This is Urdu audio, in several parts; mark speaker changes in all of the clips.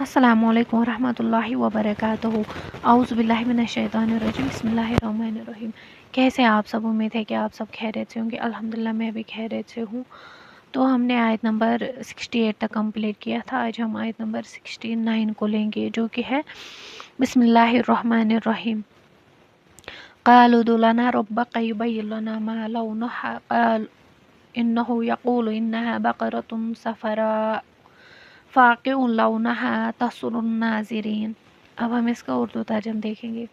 Speaker 1: السلام علیکم ورحمۃ اللہ وبرکاتہ۔ اعوذ باللہ من الشیطان الرجیم، بسم اللہ الرحمن الرحیم۔ کیسے آپ سب؟ امید ہے کہ آپ سب خیریت سے ہوں گے۔ الحمدللہ میں بھی خیریت سے ہوں۔ تو ہم نے آیت نمبر 68 تک کمپلیٹ کیا تھا۔ آج ہم آیت نمبر 69 کو لیں گے، جو کہ ہے بسم اللہ الرحمن الرحیم۔ قالوا ادع لنا ربك يبين لنا ما لونها قال إنه يقول إنها بقرة صفراء فاقع لونها تسر الناظرین۔ اب ہم اس کا اردو ترجمہ دیکھیں گے۔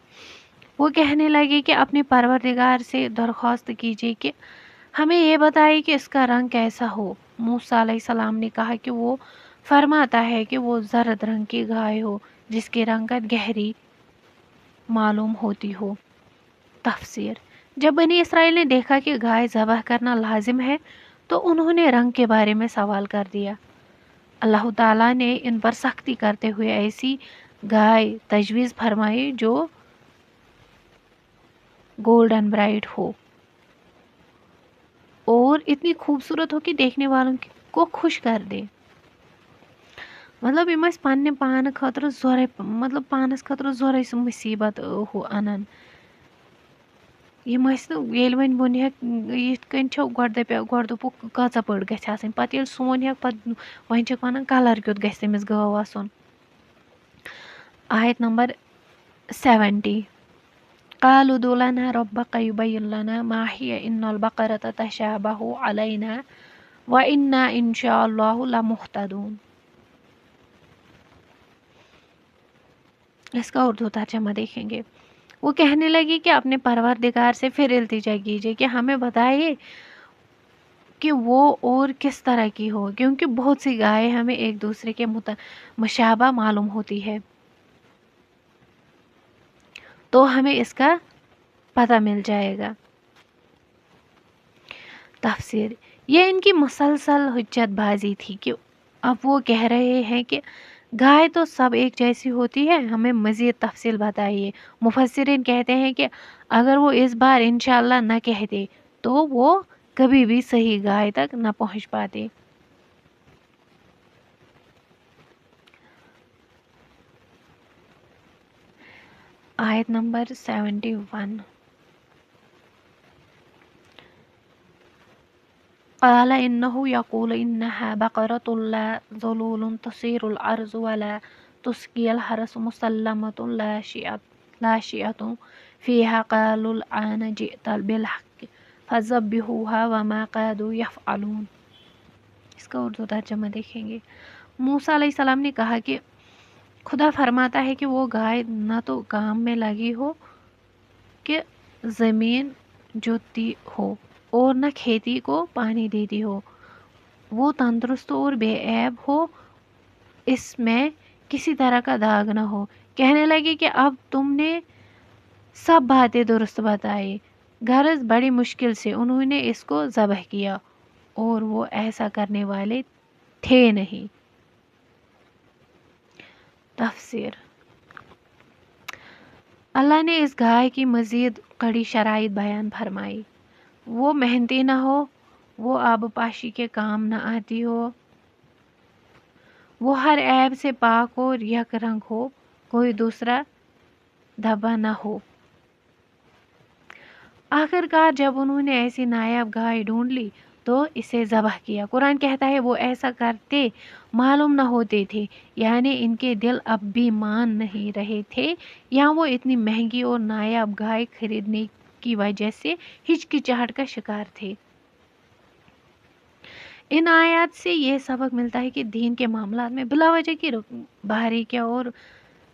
Speaker 1: وہ کہنے لگے کہ اپنے پروردگار سے درخواست کیجیے کہ ہمیں یہ بتائے کہ اس کا رنگ کیسا ہو۔ موسیٰ علیہ السلام نے کہا کہ وہ فرماتا ہے کہ وہ زرد رنگ کی گائے ہو جس کی رنگت گہری معلوم ہوتی ہو۔ تفسیر: جب بنی اسرائیل نے دیکھا کہ گائے ذبح کرنا لازم ہے تو انہوں نے رنگ کے بارے میں سوال کر دیا۔ اللہ تعالیٰ نے ان پر سختی کرتے ہوئے ایسی گائے تجویز فرمائی جو گولڈن برائٹ ہو اور اتنی خوبصورت ہو کہ دیکھنے والوں کو خوش کر دے۔ مطلب یم پنہ پان خاطر زورے، مطلب پانس خاطر زورے سہ مصیبت ہو انان۔ یم ییٚلہِ وۄنۍ ووٚنہکھ یِتھ کٔنۍ چھو گۄڈٕ دوٚپُکھ کۭژاہ بٔڑ گژھِ آسٕنۍ، پتہٕ ییٚلہِ سُہ ووٚنہکھ پتہٕ وۄنۍ چھکھ ونان کلر کیُتھ گژھِ تٔمِس گٲو آسُن۔ آیت نمبر 70۔ قالوا ادع لنا ربك يبين لنا ما هي إن البقرة تشابه علينا وإنا إن شاء الله لمهتدون۔ اس کا اردو ترجمہ دیکھیں گے۔ وہ کہنے لگی کہ اپنے پروردگار سے پھر التجا کیجیے کہ ہمیں بتائیے کہ وہ اور کس طرح کی ہو، کیونکہ بہت سی گائے ہمیں ایک دوسرے کے مشابہ معلوم ہوتی ہے تو ہمیں اس کا پتہ مل جائے گا۔ تفسیر: یہ ان کی مسلسل حجت بازی تھی کہ اب وہ کہہ رہے ہیں کہ گائے تو سب ایک جیسی ہوتی ہے، ہمیں مزید تفصیل بتائیے۔ مفسرین کہتے ہیں کہ اگر وہ اس بار انشاءاللہ نہ کہتے تو وہ کبھی بھی صحیح گائے تک نہ پہنچ پاتے۔ آیت نمبر 71۔ قال إنه يقول إنها بقرة لا ذلول تثير الأرض ولا تسقي الحرث مسلمة لا شيئة فيها قالوا الآن جئت بالحق فذبحوها وما كادوا يفعلون۔ اس کا اردو ترجمہ دیکھیں گے۔ موسیٰ علیہ السلام نے کہا کہ خدا فرماتا ہے کہ وہ گائے نہ تو کام میں لگی ہو کہ زمین جوتتی ہو اور نہ کھیتی کو پانی دیتی ہو، وہ تندرست اور بے عیب ہو، اس میں کسی طرح کا داغ نہ ہو۔ کہنے لگے کہ اب تم نے سب باتیں درست بتائی، غرض بڑی مشکل سے انہوں نے اس کو ذبح کیا اور وہ ایسا کرنے والے تھے نہیں۔ تفسیر: اللہ نے اس گائے کی مزید کڑی شرائط بیان فرمائی۔ وہ محنتی نہ ہو، وہ آب پاشی کے کام نہ آتی ہو، وہ ہر عیب سے پاک اور یک رنگ ہو، کوئی دوسرا دھبا نہ ہو۔ آخر کار جب انہوں نے ایسی نایاب گائے ڈھونڈ لی تو اسے ذبح کیا۔ قرآن کہتا ہے وہ ایسا کرتے معلوم نہ ہوتے تھے، یعنی ان کے دل اب بھی مان نہیں رہے تھے یا وہ اتنی مہنگی اور نایاب گائے خریدنے کی وجہ سے ہچکچاہٹ کا شکار تھے۔ ان آیات سے یہ سبق ملتا ہے کہ دین کے معاملات میں بلا وجہ کی باریکیاں اور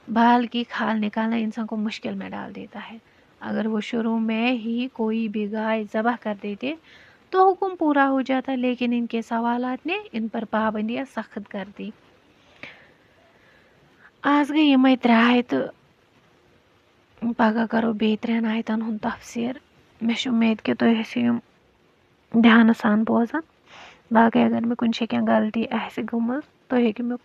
Speaker 1: بال کی کھال نکالنا انسان کو مشکل میں ڈال دیتا ہے۔ اگر وہ شروع میں ہی کوئی بھی گائے ذبح کر دیتے تو حکم پورا ہو جاتا، لیکن ان کے سوالات نے ان پر پابندیاں سخت کر دی۔ آج گئی یمے ترٛےٚ تہٕ پگہہ کرو بیٚیہِ 3 آیتن ہُنٛد تفسیر۔ مےٚ چھِ اُمید کہ تُہۍ ٲسِو یِم دھیانہٕ سان بوزان۔ باقٕے اگر مےٚ کُنہِ جایہِ کینٛہہ غلطی آسہِ گٔمٕژ تُہۍ ہیٚکِو مےٚ